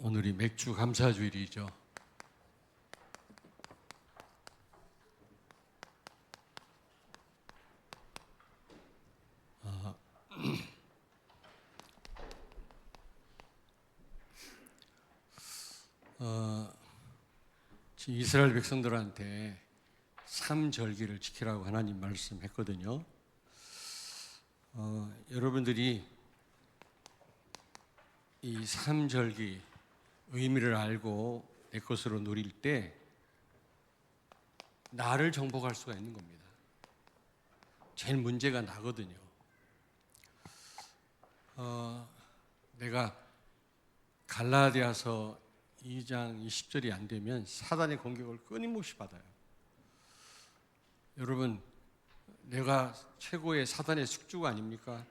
오늘이 맥주 감사주일이죠. 지금 이스라엘 백성들한테 삼절기를 지키라고 하나님 말씀했거든요. 여러분들이 이 삼절기 의미를 알고 내 것으로 누릴 때 나를 정복할 수가 있는 겁니다. 제일 문제가 나거든요. 내가 갈라디아서 2장 20절이 안 되면 사단의 공격을 끊임없이 받아요. 여러분, 내가 최고의 사단의 숙주가 아닙니까?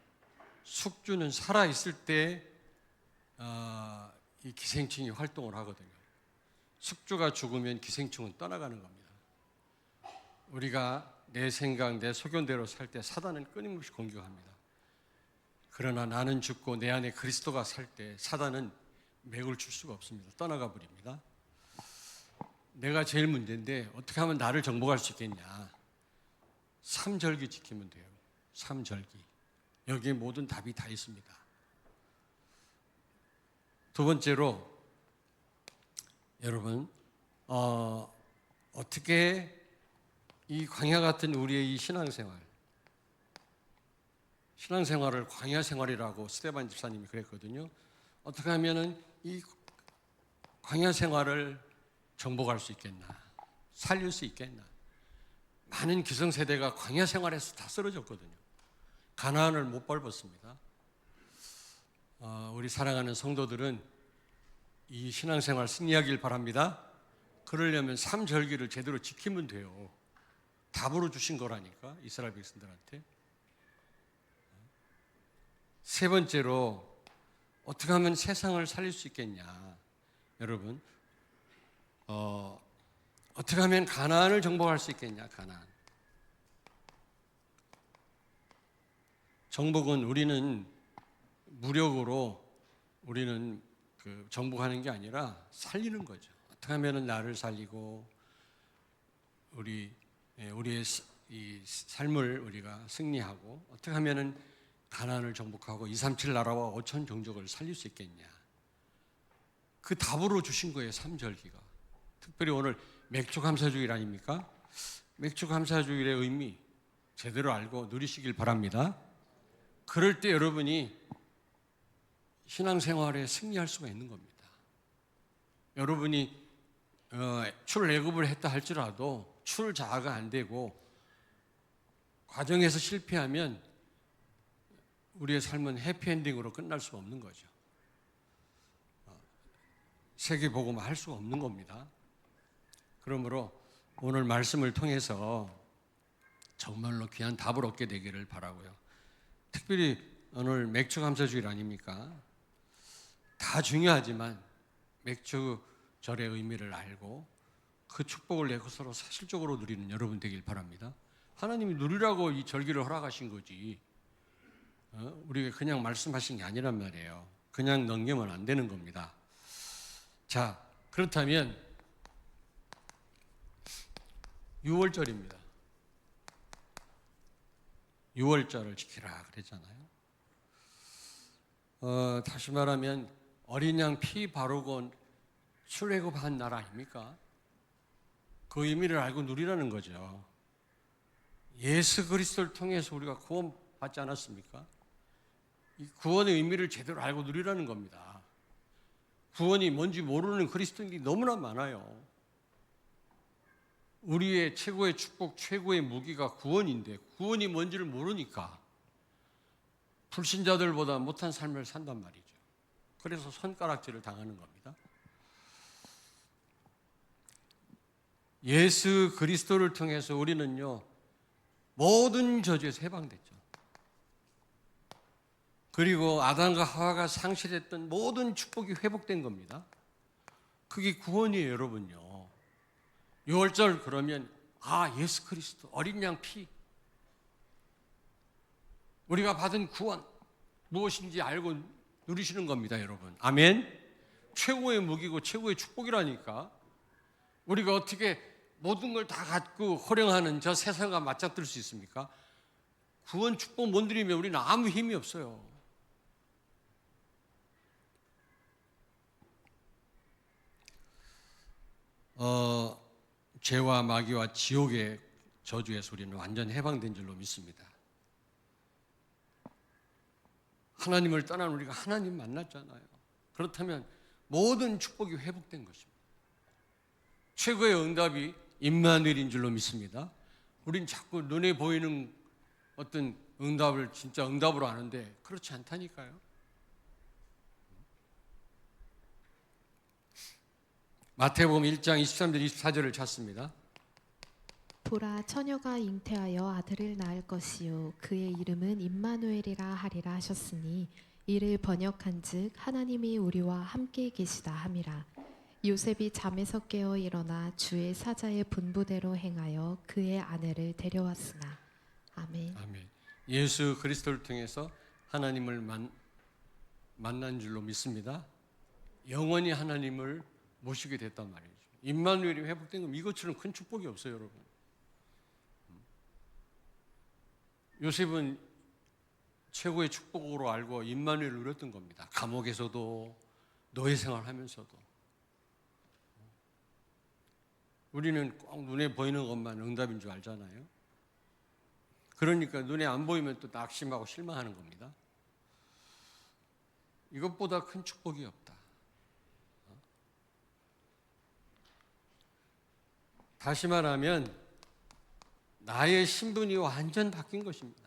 숙주는 살아있을 때 이 기생충이 활동을 하거든요. 숙주가 죽으면 기생충은 떠나가는 겁니다. 우리가 내 생각, 내 소견대로 살 때 사단은 끊임없이 공격합니다. 그러나 나는 죽고 내 안에 그리스도가 살 때 사단은 맥을 줄 수가 없습니다. 떠나가 버립니다. 내가 제일 문제인데 어떻게 하면 나를 정복할 수 있겠냐? 삼절기 지키면 돼요. 삼절기. 여기에 모든 답이 다 있습니다. 두 번째로 여러분 어떻게 이 광야 같은 우리의 이 신앙생활을 광야 생활이라고 스데반 집사님이 그랬거든요. 어떻게 하면은 이 광야 생활을 정복할 수 있겠나, 살릴 수 있겠나. 많은 기성세대가 광야 생활에서 다 쓰러졌거든요. 가나안을 못 밟았습니다. 우리 사랑하는 성도들은 이 신앙생활 승리하길 바랍니다. 그러려면 삼절기를 제대로 지키면 돼요. 답으로 주신 거라니까, 이스라엘 백성들한테. 세 번째로 어떻게 하면 세상을 살릴 수 있겠냐. 여러분, 어떻게 하면 가나안을 정복할 수 있겠냐. 가나안. 정복은 우리는 무력으로 우리는 정복하는 게 아니라 살리는 거죠. 어떻게 하면 나를 살리고 우리의 이 삶을 우리가 승리하고 어떻게 하면 가나안을 정복하고 237 나라와 5천 종족을 살릴 수 있겠냐. 그 답으로 주신 거예요. 삼절기가. 특별히 오늘 맥주 감사주일 아닙니까? 맥주 감사주일의 의미 제대로 알고 누리시길 바랍니다. 그럴 때 여러분이 신앙생활에 승리할 수가 있는 겁니다. 여러분이 출애굽을 했다 할지라도 출자가 안 되고 과정에서 실패하면 우리의 삶은 해피엔딩으로 끝날 수 없는 거죠. 세계복음을 할 수가 없는 겁니다. 그러므로 오늘 말씀을 통해서 정말로 귀한 답을 얻게 되기를 바라고요. 특별히 오늘 맥주 감사주일 아닙니까? 다 중요하지만 맥주절의 의미를 알고 그 축복을 내 것으로 사실적으로 누리는 여러분 되길 바랍니다. 하나님이 누리라고 이 절기를 허락하신 거지 우리가 그냥 말씀하신 게 아니란 말이에요. 그냥 넘기면 안 되는 겁니다. 자, 그렇다면 6월절입니다. 6월절을 지키라 그랬잖아요. 다시 말하면 어린 양 피 바르고 출애굽한 날 아닙니까? 그 의미를 알고 누리라는 거죠. 예수 그리스도를 통해서 우리가 구원받지 않았습니까? 이 구원의 의미를 제대로 알고 누리라는 겁니다. 구원이 뭔지 모르는 그리스도인들이 너무나 많아요. 우리의 최고의 축복, 최고의 무기가 구원인데 구원이 뭔지를 모르니까 불신자들보다 못한 삶을 산단 말이죠. 그래서 손가락질을 당하는 겁니다. 예수 그리스도를 통해서 우리는요 모든 저주에서 해방됐죠. 그리고 아담과 하와가 상실했던 모든 축복이 회복된 겁니다. 그게 구원이에요, 여러분요. 6월절 그러면 예수 그리스도 어린 양 피, 우리가 받은 구원 무엇인지 알고 누리시는 겁니다, 여러분. 아멘. 최고의 무기고 최고의 축복이라니까. 우리가 어떻게 모든 걸 다 갖고 호령하는 저 세상과 맞짱뜰 수 있습니까? 구원 축복 못 누리면 우리는 아무 힘이 없어요. 죄와 마귀와 지옥의 저주에서 우리는 완전 해방된 줄로 믿습니다. 하나님을 떠난 우리가 하나님 만났잖아요. 그렇다면 모든 축복이 회복된 것입니다. 최고의 응답이 임마누엘인 줄로 믿습니다. 우린 자꾸 눈에 보이는 어떤 응답을 진짜 응답으로 아는데 그렇지 않다니까요. 마태복음 1장 23절 24절을 찾습니다. 보라, 처녀가 잉태하여 아들을 낳을 것이요 그의 이름은 임마누엘이라 하리라 하셨으니 이를 번역한즉 하나님이 우리와 함께 계시다 함이라. 요셉이 잠에서 깨어 일어나 주의 사자의 분부대로 행하여 그의 아내를 데려왔으나. 아멘. 아멘. 예수 그리스도를 통해서 하나님을 만난 줄로 믿습니다. 영원히 하나님을 모시게 됐단 말이죠. 임마누엘이 회복된 건 이것처럼 큰 축복이 없어요, 여러분. 요셉은 최고의 축복으로 알고 임마누엘을 누렸던 겁니다. 감옥에서도 노예 생활하면서도. 우리는 꼭 눈에 보이는 것만 응답인 줄 알잖아요. 그러니까 눈에 안 보이면 또 낙심하고 실망하는 겁니다. 이것보다 큰 축복이 없다. 다시 말하면 나의 신분이 완전 바뀐 것입니다.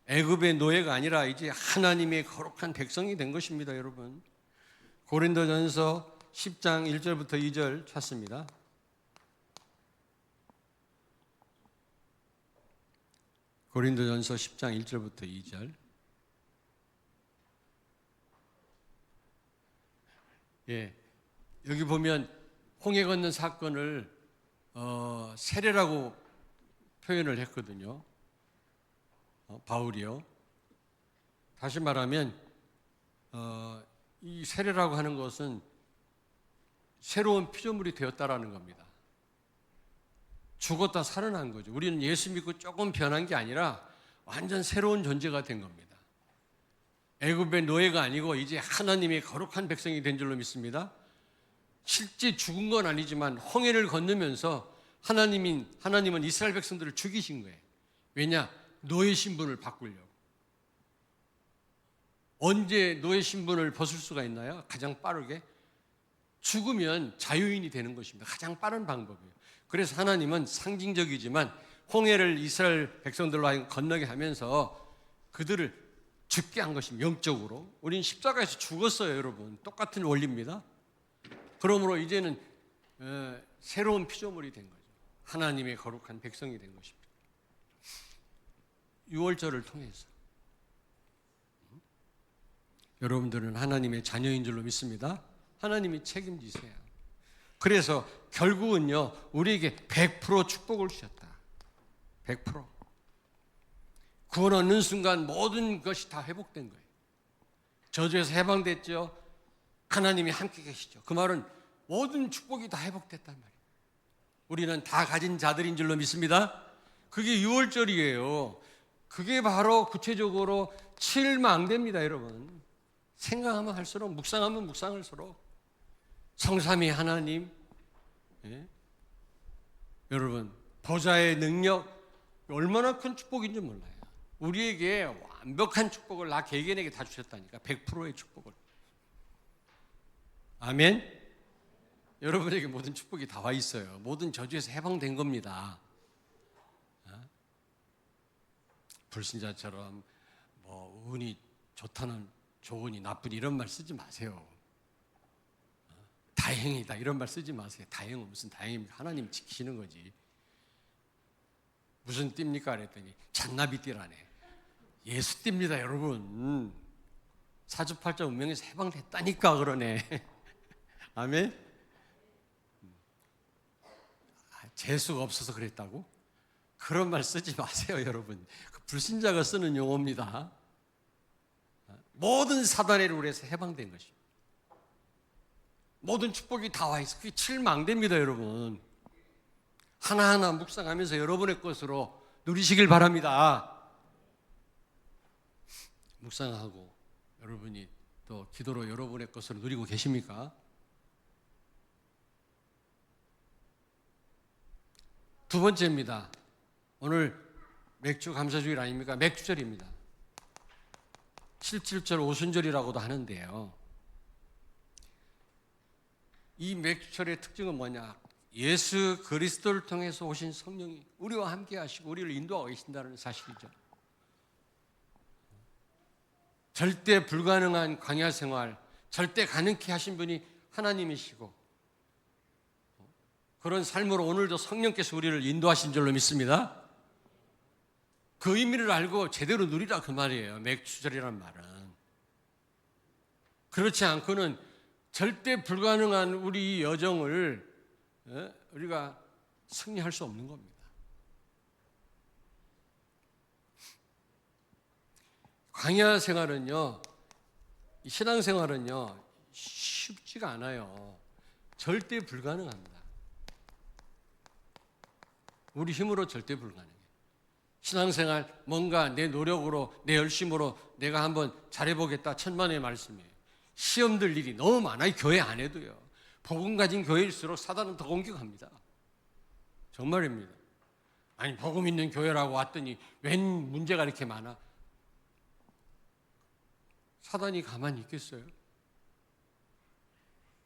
애굽의 노예가 아니라 이제 하나님의 거룩한 백성이 된 것입니다, 여러분. 고린도전서 10장 1절부터 2절 찾습니다. 고린도전서 10장 1절부터 2절. 예, 여기 보면 홍해 건넌 사건을 세례라고 표현을 했거든요. 바울이요. 다시 말하면 이 세례라고 하는 것은 새로운 피조물이 되었다라는 겁니다. 죽었다 살아난 거죠. 우리는 예수 믿고 조금 변한 게 아니라 완전 새로운 존재가 된 겁니다. 애굽의 노예가 아니고 이제 하나님의 거룩한 백성이 된 줄로 믿습니다. 실제 죽은 건 아니지만 홍해를 건너면서 하나님은 이스라엘 백성들을 죽이신 거예요. 왜냐? 노예 신분을 바꾸려고. 언제 노예 신분을 벗을 수가 있나요? 가장 빠르게 죽으면 자유인이 되는 것입니다. 가장 빠른 방법이에요. 그래서 하나님은 상징적이지만 홍해를 이스라엘 백성들로 하여금 건너게 하면서 그들을 죽게 한 것입니다. 영적으로. 우린 십자가에서 죽었어요, 여러분. 똑같은 원리입니다. 그러므로 이제는 새로운 피조물이 된 거죠. 하나님의 거룩한 백성이 된 것입니다. 유월절을 통해서 여러분들은 하나님의 자녀인 줄로 믿습니다. 하나님이 책임지세요. 그래서 결국은요, 우리에게 100% 축복을 주셨다. 100%. 구원 얻는 순간 모든 것이 다 회복된 거예요. 저주에서 해방됐죠. 하나님이 함께 계시죠. 그 말은 모든 축복이 다 회복됐단 말이에요. 우리는 다 가진 자들인 줄로 믿습니다. 그게 유월절이에요. 그게 바로 구체적으로 칠망대입니다, 여러분. 생각하면 할수록, 묵상하면 묵상할수록 성삼위 하나님, 예? 여러분 보좌의 능력 얼마나 큰 축복인지 몰라요. 우리에게 완벽한 축복을 나 개개인에게 다 주셨다니까. 100%의 축복을. 아멘. 여러분에게 모든 축복이 다 와 있어요. 모든 저주에서 해방된 겁니다. 불신자처럼 뭐 운이 좋다는 좋으니 나쁘니 이런 말 쓰지 마세요. 다행이다 이런 말 쓰지 마세요. 다행은 무슨 다행입니까? 하나님 지키시는 거지. 무슨 띠입니까? 그랬더니 잔나비 띠라네. 예수 띠입니다, 여러분. 사주팔자 운명에서 해방됐다니까 그러네. 아멘. 재수가 없어서 그랬다고? 그런 말 쓰지 마세요, 여러분. 그 불신자가 쓰는 용어입니다. 모든 사단의 룰에서 해방된 것입니다. 모든 축복이 다 와 있어. 그게 칠망대입니다, 여러분. 하나하나 묵상하면서 여러분의 것으로 누리시길 바랍니다. 묵상하고 여러분이 또 기도로 여러분의 것으로 누리고 계십니까? 두 번째입니다. 오늘 맥주 감사주일 아닙니까? 맥주절입니다. 77절 오순절이라고도 하는데요. 이 맥주절의 특징은 뭐냐? 예수 그리스도를 통해서 오신 성령이 우리와 함께 하시고 우리를 인도하고 계신다는 사실이죠. 절대 불가능한 광야 생활, 절대 가능케 하신 분이 하나님이시고 그런 삶으로 오늘도 성령께서 우리를 인도하신 줄로 믿습니다. 그 의미를 알고 제대로 누리라 그 말이에요. 맥주절이란 말은. 그렇지 않고는 절대 불가능한 우리 여정을 우리가 승리할 수 없는 겁니다. 광야 생활은요, 신앙 생활은요, 쉽지가 않아요. 절대 불가능합니다. 우리 힘으로 절대 불가능해요. 신앙생활 뭔가 내 노력으로 내 열심으로 내가 한번 잘해보겠다 천만의 말씀이에요. 시험 들 일이 너무 많아요. 교회 안에도요. 복음 가진 교회일수록 사단은 더 공격합니다. 정말입니다. 아니 복음 있는 교회라고 왔더니 웬 문제가 이렇게 많아? 사단이 가만히 있겠어요?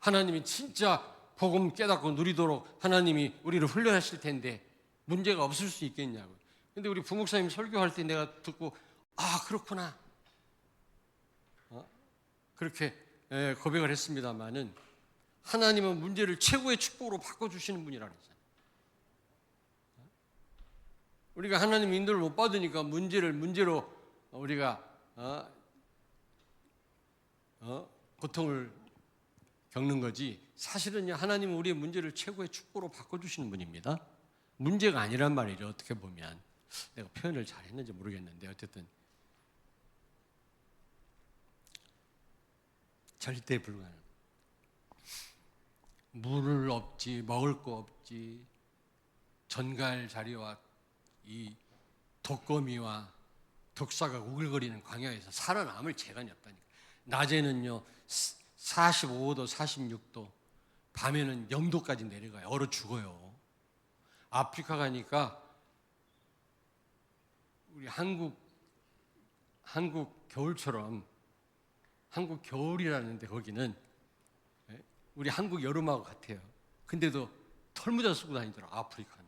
하나님이 진짜 복음 깨닫고 누리도록 하나님이 우리를 훈련하실 텐데 문제가 없을 수 있겠냐고요. 근데 우리 부목사님 설교할 때 내가 듣고 그렇구나 그렇게 고백을 했습니다마는 하나님은 문제를 최고의 축복으로 바꿔주시는 분이라 그랬잖아요. 우리가 하나님 인도를 못 받으니까 문제를 문제로 우리가 고통을 겪는 거지, 사실은요 하나님은 우리의 문제를 최고의 축복으로 바꿔주시는 분입니다. 문제가 아니란 말이죠. 어떻게 보면 내가 표현을 잘했는지 모르겠는데 어쨌든 절대 불가능. 물을 없지, 먹을 거 없지, 전갈 자리와 이 독거미와 독사가 우글거리는 광야에서 살아남을 재간이 없다니까. 낮에는요 45도, 46도, 밤에는 0도까지 내려가요. 얼어 죽어요. 아프리카 가니까 우리 한국 겨울처럼, 한국 겨울이라는데 거기는 우리 한국 여름하고 같아요. 근데도 털모자 쓰고 다니더라고요. 아프리카는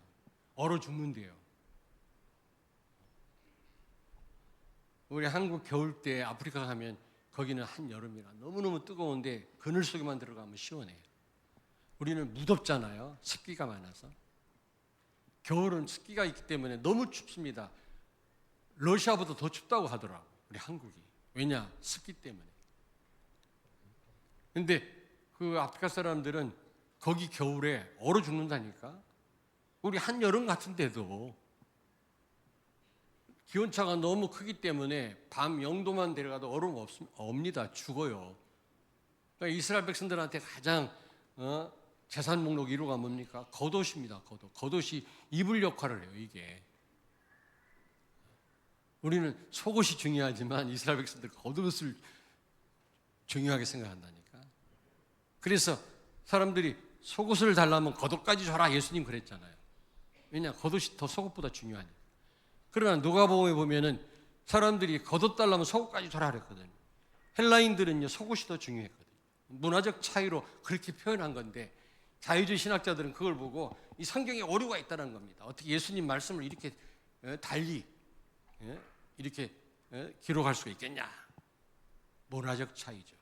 얼어 죽는데요. 우리 한국 겨울 때 아프리카 가면 거기는 한여름이라 너무너무 뜨거운데 그늘 속에만 들어가면 시원해요. 우리는 무덥잖아요. 습기가 많아서. 겨울은 습기가 있기 때문에 너무 춥습니다. 러시아보다 더 춥다고 하더라고요. 우리 한국이. 왜냐? 습기 때문에. 근데 그 아프리카 사람들은 거기 겨울에 얼어 죽는다니까. 우리 한여름 같은데도 기온차가 너무 크기 때문에 밤 0도만 내려가도 얼음 없습니다. 죽어요. 그러니까 이스라엘 백성들한테 가장 재산 목록 1호가 뭡니까? 겉옷입니다. 겉옷이 이불 역할을 해요. 이게. 우리는 속옷이 중요하지만 이스라엘 백성들 겉옷을 중요하게 생각한다니까. 그래서 사람들이 속옷을 달라면 겉옷까지 줘라 예수님 그랬잖아요. 왜냐? 겉옷이 더 속옷보다 중요하니까. 그러나 누가복음에 보면은 사람들이 겉옷 달라면 속옷까지 줘라 그랬거든요. 헬라인들은요 속옷이 더 중요했거든요. 문화적 차이로 그렇게 표현한 건데 자유주의 신학자들은 그걸 보고 이 성경에 오류가 있다는 겁니다. 어떻게 예수님 말씀을 이렇게 달리 이렇게 기록할 수가 있겠냐? 문화적 차이죠.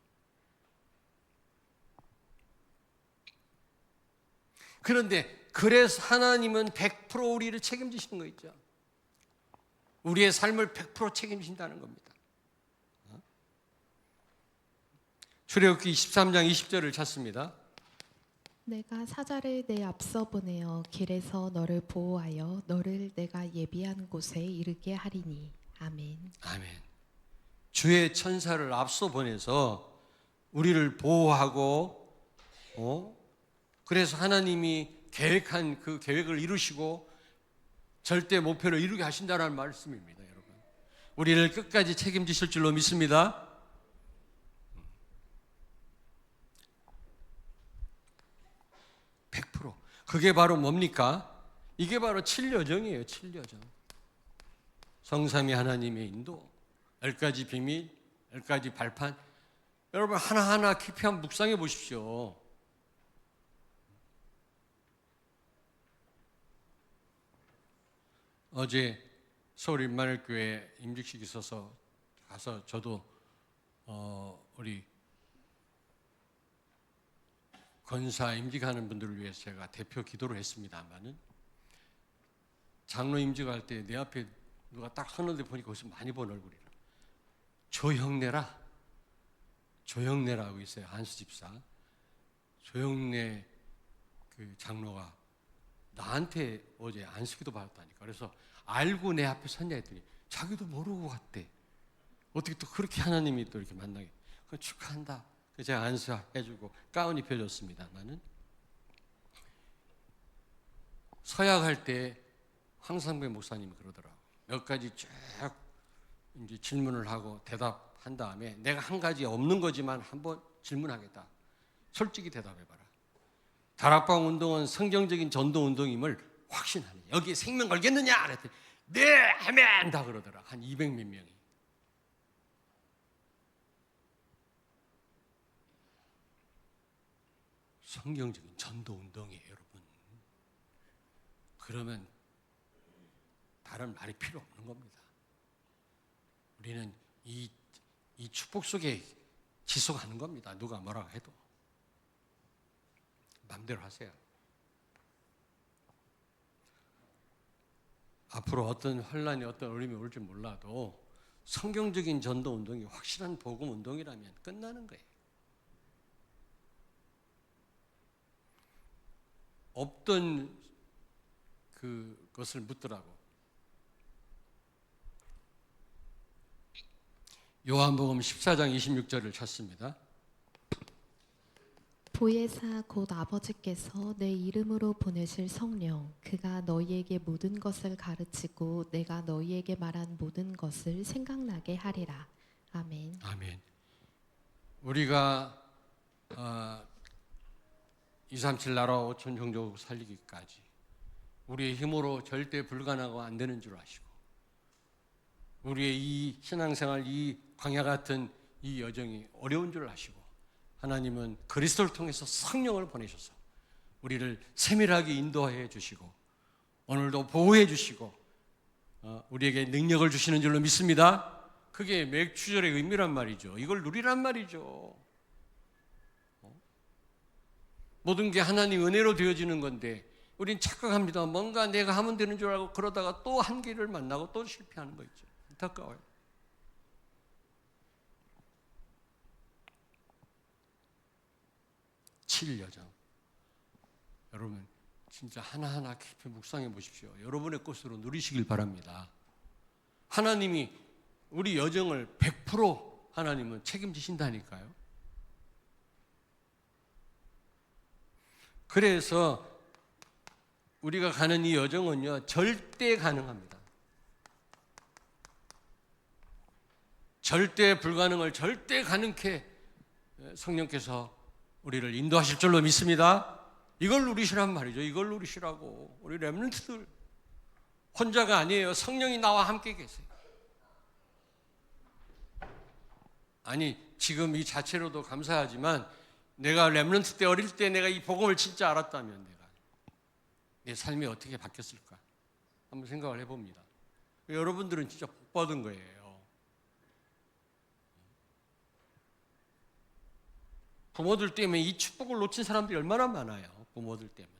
그런데 그래서 하나님은 100% 우리를 책임지시는 거 있죠. 우리의 삶을 100% 책임진다는 겁니다. 출애굽기 23장 20절을 찾습니다. 내가 사자를 내 앞서 보내어 길에서 너를 보호하여 너를 내가 예비한 곳에 이르게 하리니. 아멘. 아멘. 주의 천사를 앞서 보내서 우리를 보호하고 그래서 하나님이 계획한 그 계획을 이루시고 절대 목표를 이루게 하신다는 말씀입니다, 여러분. 우리를 끝까지 책임지실 줄로 믿습니다. 100%. 그게 바로 뭡니까? 이게 바로 7여정이에요. 7여정. 성삼위 하나님의 인도, 10가지 비밀, 10가지 발판. 여러분 하나하나 깊이 한번 묵상해 보십시오. 어제 서울 임마누엘교회 임직식 있어서 가서 저도 우리 권사 임직하는 분들을 위해서 제가 대표 기도를 했습니다만은 장로 임직할 때 내 앞에 누가 딱 서는데 보니까 거기서 많이 본 얼굴이라 조형래라고 있어요. 한수 집사. 조형래 그 장로가 나한테 어제 안수기도 받았다니까. 그래서 알고 내 앞에 섰냐 했더니 자기도 모르고 갔대. 어떻게 또 그렇게 하나님이 또 이렇게 만나게. 그 축하한다. 그래서 제가 안수해주고 가운 입혀줬습니다만은 서약할 때 황상배 목사님이 그러더라고. 몇 가지 쭉 이제 질문을 하고 대답한 다음에 내가 한 가지 없는 거지만 한번 질문하겠다. 솔직히 대답해봐라. 다락방 운동은 성경적인 전도 운동임을 확신하니 여기에 생명 걸겠느냐? 그랬더니 네 아멘 다 그러더라. 한 200몇 명이. 성경적인 전도 운동이에요, 여러분. 그러면 다른 말이 필요 없는 겁니다. 우리는 이 축복 속에 지속하는 겁니다. 누가 뭐라고 해도. 마음대로 하세요. 앞으로 어떤 혼란이 어떤 어려움이 올지 몰라도 성경적인 전도 운동이 확실한 복음 운동이라면 끝나는 거예요. 없던 그것을 묻더라고. 요한복음 14장 26절을 찾습니다. 보혜사 곧 아버지께서 내 이름으로 보내실 성령 그가 너희에게 모든 것을 가르치고 내가 너희에게 말한 모든 것을 생각나게 하리라. 아멘. 아멘. 우리가 237 나라 5천 종족 살리기까지 우리의 힘으로 절대 불가능하고 안 되는 줄 아시고 우리의 이 신앙생활 이 광야 같은 이 여정이 어려운 줄 아시고 하나님은 그리스도를 통해서 성령을 보내셔서 우리를 세밀하게 인도해 주시고 오늘도 보호해 주시고 우리에게 능력을 주시는 줄로 믿습니다. 그게 맥주절의 의미란 말이죠. 이걸 누리란 말이죠. 모든 게 하나님 은혜로 되어지는 건데 우린 착각합니다. 뭔가 내가 하면 되는 줄 알고 그러다가 또 한계를 만나고 또 실패하는 거 있죠. 안타까워요. 여정. 여러분 진짜 하나하나 깊이 묵상해 보십시오. 여러분의 것으로 누리시길 바랍니다. 하나님이 우리 여정을 100% 하나님은 책임지신다니까요. 그래서 우리가 가는 이 여정은요 절대 가능합니다. 절대 불가능을 절대 가능케 성령께서 우리를 인도하실 줄로 믿습니다. 이걸 누리시란 말이죠. 이걸 누리시라고. 우리 렘넌트들 혼자가 아니에요. 성령이 나와 함께 계세요. 아니 지금 이 자체로도 감사하지만 내가 렘넌트 때 어릴 때 내가 이 복음을 진짜 알았다면 내 삶이 어떻게 바뀌었을까 한번 생각을 해봅니다. 여러분들은 진짜 복 받은 거예요. 부모들 때문에 이 축복을 놓친 사람들이 얼마나 많아요. 부모들 때문에.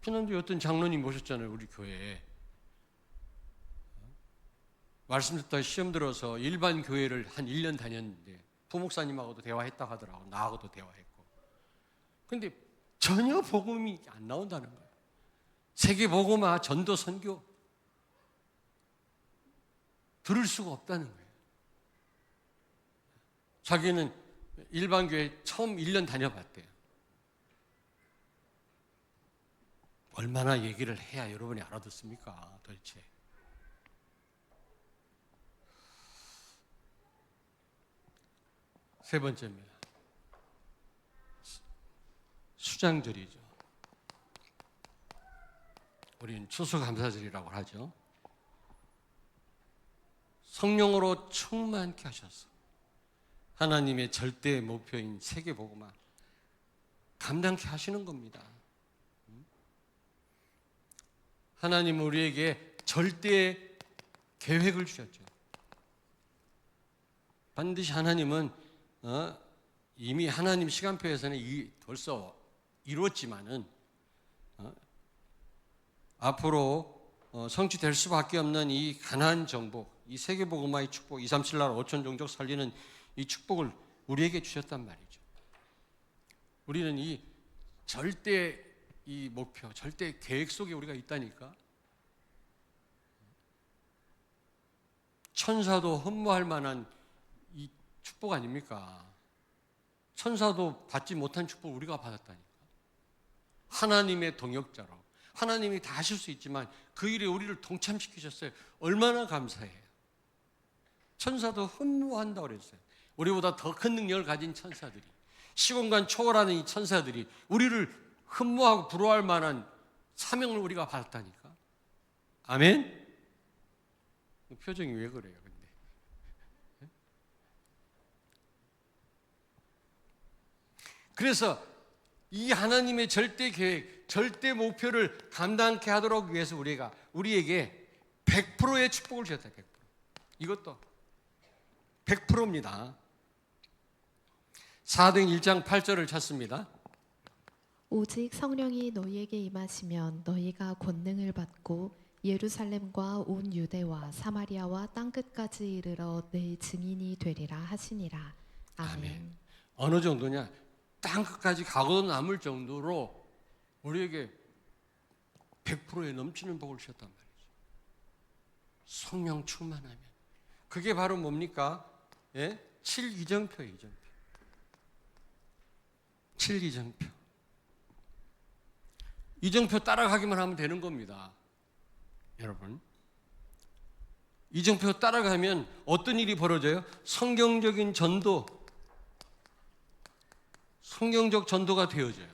지난주에 어떤 장로님 모셨잖아요. 우리 교회에. 말씀 듣다 시험 들어서 일반 교회를 한 1년 다녔는데 부목사님하고도 대화했다 하더라고. 나하고도 대화했고. 근데 전혀 복음이 안 나온다는 거예요. 세계 복음화, 전도, 선교 들을 수가 없다는 거예요. 자기는 일반 교회 처음 1년 다녀봤대요. 얼마나 얘기를 해야 여러분이 알아듣습니까? 도대체. 세 번째입니다. 수장절이죠. 우리는 추수감사절이라고 하죠. 성령으로 충만케 하셔서 하나님의 절대 목표인 세계복음화 감당케 하시는 겁니다. 하나님은 우리에게 절대 계획을 주셨죠. 반드시 하나님은 이미 하나님 시간표에서는 벌써 이루었지만은 앞으로 성취될 수밖에 없는 이 가나안 정복, 이 세계복음화의 축복, 237 나라 5천 종족 살리는 이 축복을 우리에게 주셨단 말이죠. 우리는 이 절대 이 목표, 절대 계획 속에 우리가 있다니까. 천사도 흠모할 만한 이 축복 아닙니까? 천사도 받지 못한 축복을 우리가 받았다니까. 하나님의 동역자로. 하나님이 다 하실 수 있지만 그 일에 우리를 동참시키셨어요. 얼마나 감사해요. 천사도 흠모한다고 그랬어요. 우리보다 더 큰 능력을 가진 천사들이, 시공간 초월하는 이 천사들이 우리를 흠모하고 부러워할 만한 사명을 우리가 받았다니까. 아멘? 표정이 왜 그래요, 근데? 그래서 이 하나님의 절대 계획, 절대 목표를 감당케 하도록 위해서 우리에게 100%의 축복을 주셨다. 100%. 이것도 100%입니다. 사도행 1장 8절을 찾습니다. 오직 성령이 너희에게 임하시면 너희가 권능을 받고 예루살렘과 온 유대와 사마리아와 땅끝까지 이르러 내 증인이 되리라 하시니라. 아멘. 아멘. 어느 정도냐? 땅끝까지 가고 남을 정도로 우리에게 100%의 넘치는 복을 주셨단 말이죠. 성령 충만하면. 그게 바로 뭡니까? 7이정표예요. 7이정표. 이정표 따라가기만 하면 되는 겁니다. 여러분. 이정표 따라가면 어떤 일이 벌어져요? 성경적인 전도, 성경적 전도가 되어져요.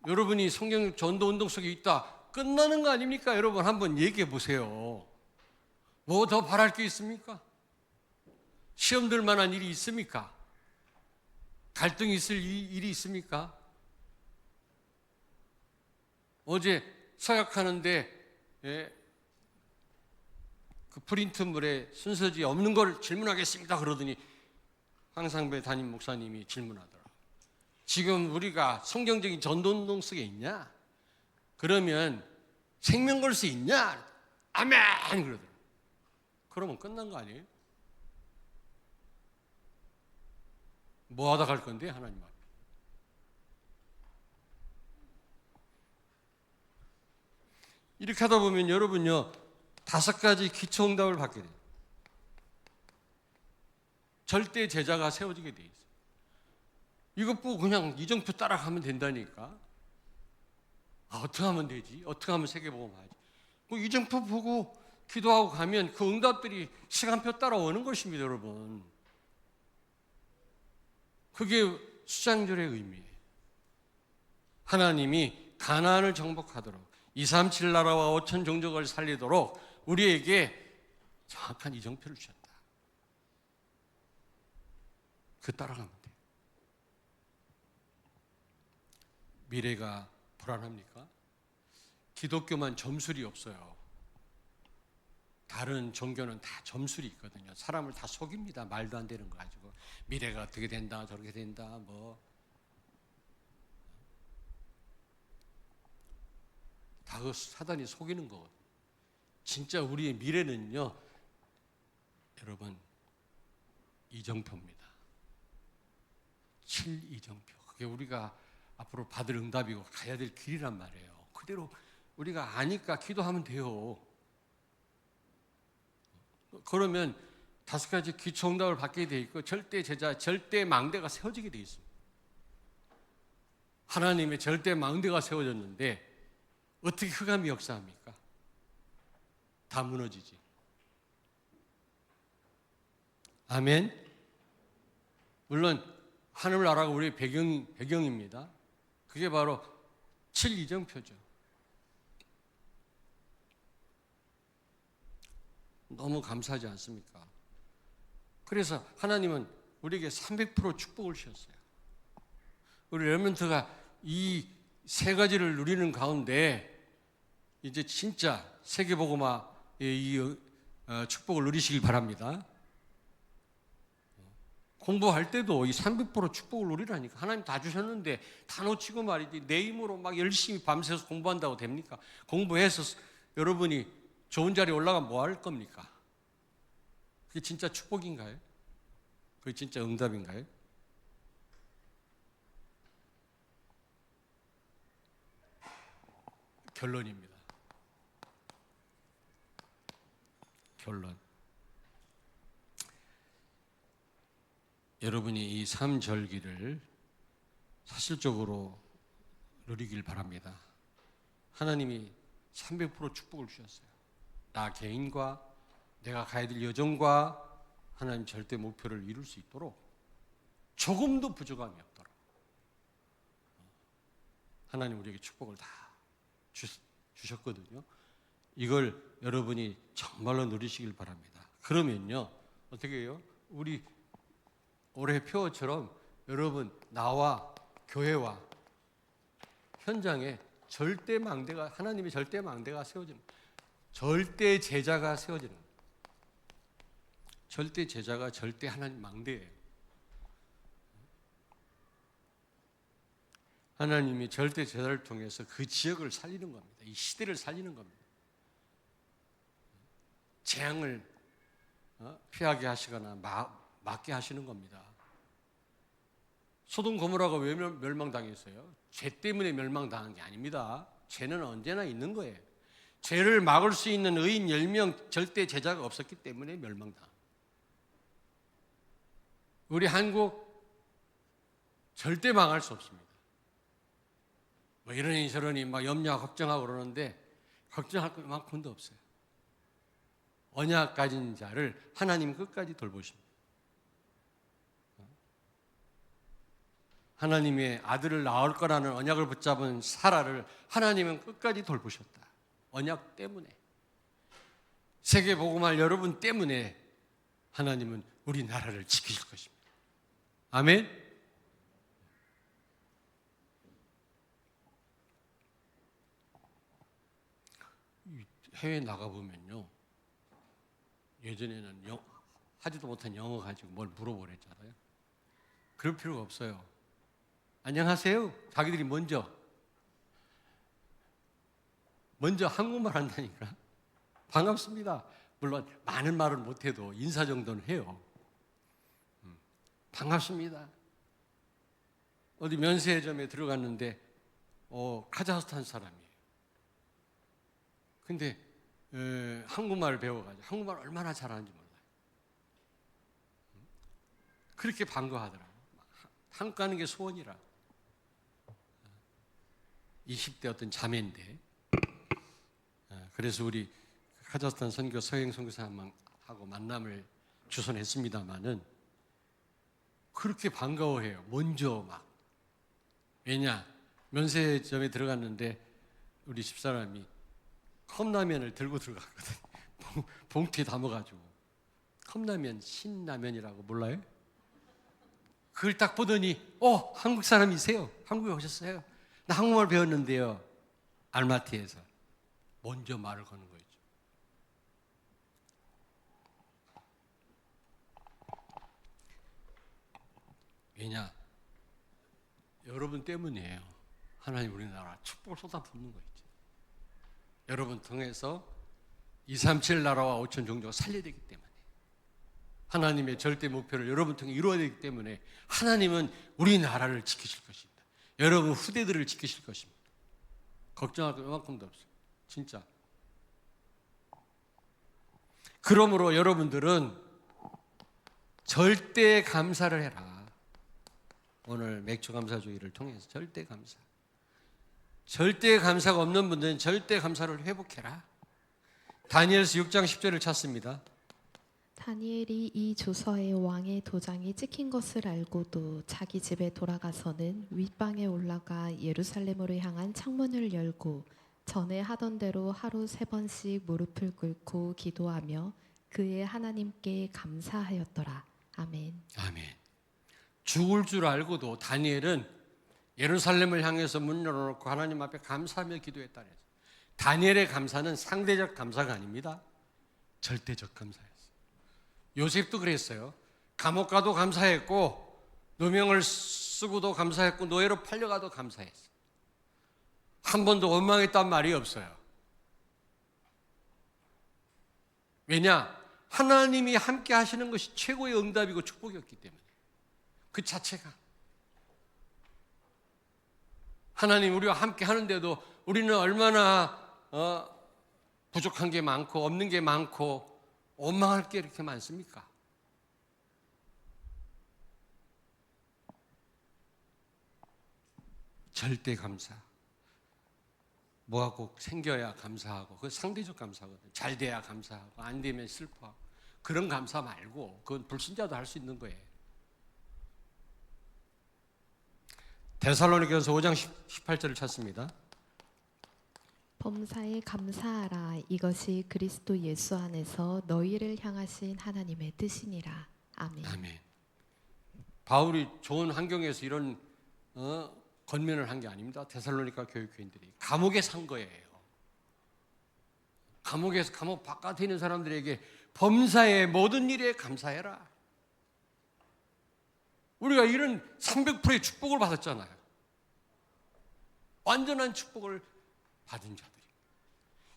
여러분이 성경적 전도 운동 속에 있다. 끝나는 거 아닙니까? 여러분 한번 얘기해 보세요. 뭐 더 바랄 게 있습니까? 시험 들 만한 일이 있습니까? 갈등이 있을 일이 있습니까? 어제 서약하는데 그 프린트물에 순서지 없는 걸 질문하겠습니다 그러더니 황상배 담임 목사님이 질문하더라고요. 지금 우리가 성경적인 전도운동 속에 있냐? 그러면 생명 걸 수 있냐? 아멘! 그러더라고요. 그러면 끝난 거 아니에요? 뭐 하다 갈 건데 하나님 앞에? 이렇게 하다 보면 여러분요 5가지 기초응답을 받게 돼요. 절대 제자가 세워지게 돼 있어요. 이것 보고 그냥 이정표 따라가면 된다니까. 어떻게 하면 되지? 어떻게 하면 세계복음화하지? 그 이정표 보고 기도하고 가면 그 응답들이 시간표 따라오는 것입니다, 여러분. 그게 수장절의 의미예요. 하나님이 가나안을 정복하도록 237 나라와 5천 종족을 살리도록 우리에게 정확한 이정표를 주셨다. 그 따라가면 돼요. 미래가 불안합니까? 기독교만 점술이 없어요. 다른 종교는 다 점술이 있거든요. 사람을 다 속입니다. 말도 안 되는 거 가지고 미래가 어떻게 된다 저렇게 된다 뭐 다 그 사단이 속이는 거거든요. 진짜 우리의 미래는요 여러분 이정표입니다. 7이정표. 그게 우리가 앞으로 받을 응답이고 가야 될 길이란 말이에요. 그대로 우리가 아니까 기도하면 돼요. 그러면 5가지 기초응답을 받게 돼 있고 절대 제자, 절대 망대가 세워지게 돼 있습니다. 하나님의 절대 망대가 세워졌는데 어떻게 흑암이 역사합니까? 다 무너지지. 아멘. 물론 하늘나라가 우리의 배경입니다. 그게 바로 7이정표죠. 너무 감사하지 않습니까? 그래서 하나님은 우리에게 300% 축복을 주셨어요. 우리 렘넌트가 이 3가지를 누리는 가운데 이제 진짜 세계복음화의 이 축복을 누리시길 바랍니다. 공부할 때도 이 300% 축복을 누리라니까. 하나님 다 주셨는데 다 놓치고 말이지 내 힘으로 막 열심히 밤새서 공부한다고 됩니까? 공부해서 여러분이 좋은 자리에 올라가면 뭐 할 겁니까? 그게 진짜 축복인가요? 그게 진짜 응답인가요? 결론입니다. 결론. 여러분이 이 삼절기를 사실적으로 누리길 바랍니다. 하나님이 300% 축복을 주셨어요. 나 개인과 내가 가야 될 여정과 하나님 절대 목표를 이룰 수 있도록 조금도 부족함이 없도록 하나님 우리에게 축복을 다 주셨거든요. 이걸 여러분이 정말로 누리시길 바랍니다. 그러면요 어떻게 해요? 우리 올해 표어처럼 여러분 나와 교회와 현장에 절대 망대가, 하나님의 절대 망대가 세워지는, 절대 제자가 세워지는, 절대 제자가 절대 하나님 망대예요. 하나님이 절대 제자를 통해서 그 지역을 살리는 겁니다. 이 시대를 살리는 겁니다. 재앙을 피하게 하시거나 막게 하시는 겁니다. 소돔 고모라가 왜 멸망당했어요? 죄 때문에 멸망당한 게 아닙니다. 죄는 언제나 있는 거예요. 죄를 막을 수 있는 의인 10명 절대 제자가 없었기 때문에 멸망당. 우리 한국 절대 망할 수 없습니다. 뭐 이러니 저러니 막 염려하고 걱정하고 그러는데 걱정할 것만큼도 없어요. 언약 가진 자를 하나님 끝까지 돌보십니다. 하나님의 아들을 낳을 거라는 언약을 붙잡은 사라를 하나님은 끝까지 돌보셨다. 언약 때문에. 세계 복음할 여러분 때문에 하나님은 우리나라를 지키실 것입니다. 아멘. 해외 나가보면요, 예전에는 하지도 못한 영어 가지고 뭘 물어보랬잖아요. 그럴 필요가 없어요. 안녕하세요. 자기들이 먼저 한국말 한다니까. 반갑습니다. 물론 많은 말을 못해도 인사 정도는 해요. 반갑습니다. 어디 면세점에 들어갔는데 카자흐스탄 사람이에요. 근데 한국말을 배워가지고 한국말 얼마나 잘하는지 몰라요. 그렇게 반가워하더라고요. 한국 가는 게 소원이라. 20대 어떤 자매인데, 그래서 우리 카자흐스탄 선교 서행 선교사하고 만남을 주선했습니다마는 그렇게 반가워해요. 먼저 막. 왜냐, 면세점에 들어갔는데 우리 집사람이 컵라면을 들고 들어갔거든. 봉투에 담아가지고. 컵라면 신라면이라고 몰라요? 그걸 딱 보더니 한국 사람이세요? 한국에 오셨어요? 나 한국말 배웠는데요. 알마티에서. 먼저 말을 거는 거죠. 왜냐? 여러분 때문이에요. 하나님 우리나라 축복을 쏟아붓는 거 있죠. 여러분 통해서 237 나라와 5천 종교가 살려야 되기 때문에, 하나님의 절대 목표를 여러분 통해 이루어야 되기 때문에 하나님은 우리나라를 지키실 것입니다. 여러분 후대들을 지키실 것입니다. 걱정할 것 이만큼도 없어요. 진짜. 그러므로 여러분들은 절대 감사를 해라. 오늘 맥주 감사 주의를 통해서 절대 감사. 절대 감사가 없는 분들은 절대 감사를 회복해라. 다니엘서 6장 10절을 찾습니다. 다니엘이 이 조서에 왕의 도장이 찍힌 것을 알고도 자기 집에 돌아가서는 윗방에 올라가 예루살렘으로 향한 창문을 열고 전에 하던 대로 하루 3번씩 무릎을 꿇고 기도하며 그의 하나님께 감사하였더라. 아멘. 아멘. 죽을 줄 알고도 다니엘은 예루살렘을 향해서 문 열어놓고 하나님 앞에 감사하며 기도했다. 다니엘의 감사는 상대적 감사가 아닙니다. 절대적 감사였어요. 요셉도 그랬어요. 감옥 가도 감사했고 누명을 쓰고도 감사했고 노예로 팔려가도 감사했어요. 한 번도 원망했단 말이 없어요. 왜냐? 하나님이 함께 하시는 것이 최고의 응답이고 축복이었기 때문에. 그 자체가. 하나님 우리와 함께 하는데도 우리는 얼마나 부족한 게 많고 없는 게 많고 원망할 게 이렇게 많습니까? 절대 감사. 뭐가 꼭 생겨야 감사하고 그 상대적 감사거든. 잘 돼야 감사하고 안 되면 슬퍼하고 그런 감사 말고 그건 불신자도 할 수 있는 거예요. 데살로니가서 5장 18절을 찾습니다. 범사에 감사하라. 이것이 그리스도 예수 안에서 너희를 향하신 하나님의 뜻이니라. 아멘. 아멘. 바울이 좋은 환경에서 이런 건면을 한 게 아닙니다. 데살로니가 교인들이 감옥에 산 거예요. 감옥에서 감옥 바깥에 있는 사람들에게 범사의 모든 일에 감사해라. 우리가 이런 300%의 축복을 받았잖아요. 완전한 축복을 받은 자들이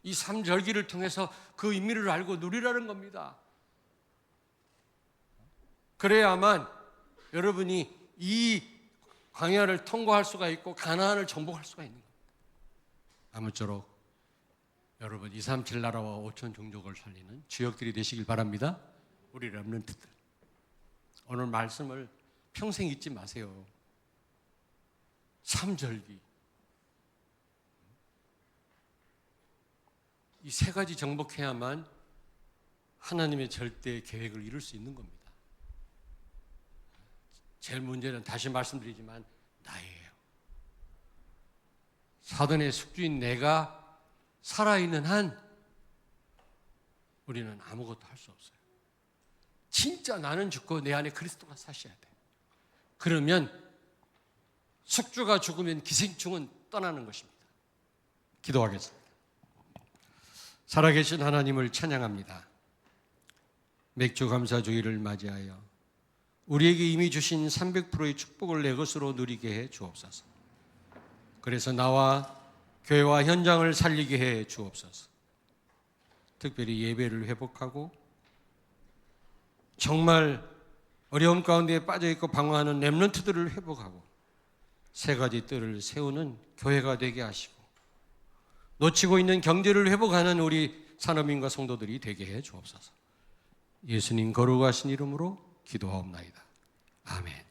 이 삼절기를 통해서 그 의미를 알고 누리라는 겁니다. 그래야만 여러분이 이 광야를 통과할 수가 있고 가나안을 정복할 수가 있는 겁니다. 아무쪼록 여러분 237 나라와 5천 종족을 살리는 주역들이 되시길 바랍니다. 우리 렘넌트들 오늘 말씀을 평생 잊지 마세요. 삼절기 이 세 가지 정복해야만 하나님의 절대 계획을 이룰 수 있는 겁니다. 제일 문제는 다시 말씀드리지만 나예요. 사단의 숙주인 내가 살아있는 한 우리는 아무것도 할 수 없어요. 진짜 나는 죽고 내 안에 그리스도가 사셔야 돼요. 그러면 숙주가 죽으면 기생충은 떠나는 것입니다. 기도하겠습니다. 살아계신 하나님을 찬양합니다. 맥주 감사 주일을 맞이하여 우리에게 이미 주신 300%의 축복을 내 것으로 누리게 해 주옵소서. 그래서 나와 교회와 현장을 살리게 해 주옵소서. 특별히 예배를 회복하고 정말 어려움 가운데 빠져있고 방황하는 렘넌트들을 회복하고 세 가지 뜰을 세우는 교회가 되게 하시고 놓치고 있는 경제를 회복하는 우리 산업인과 성도들이 되게 해 주옵소서. 예수님 거룩하신 이름으로 기도하옵나이다. 아멘.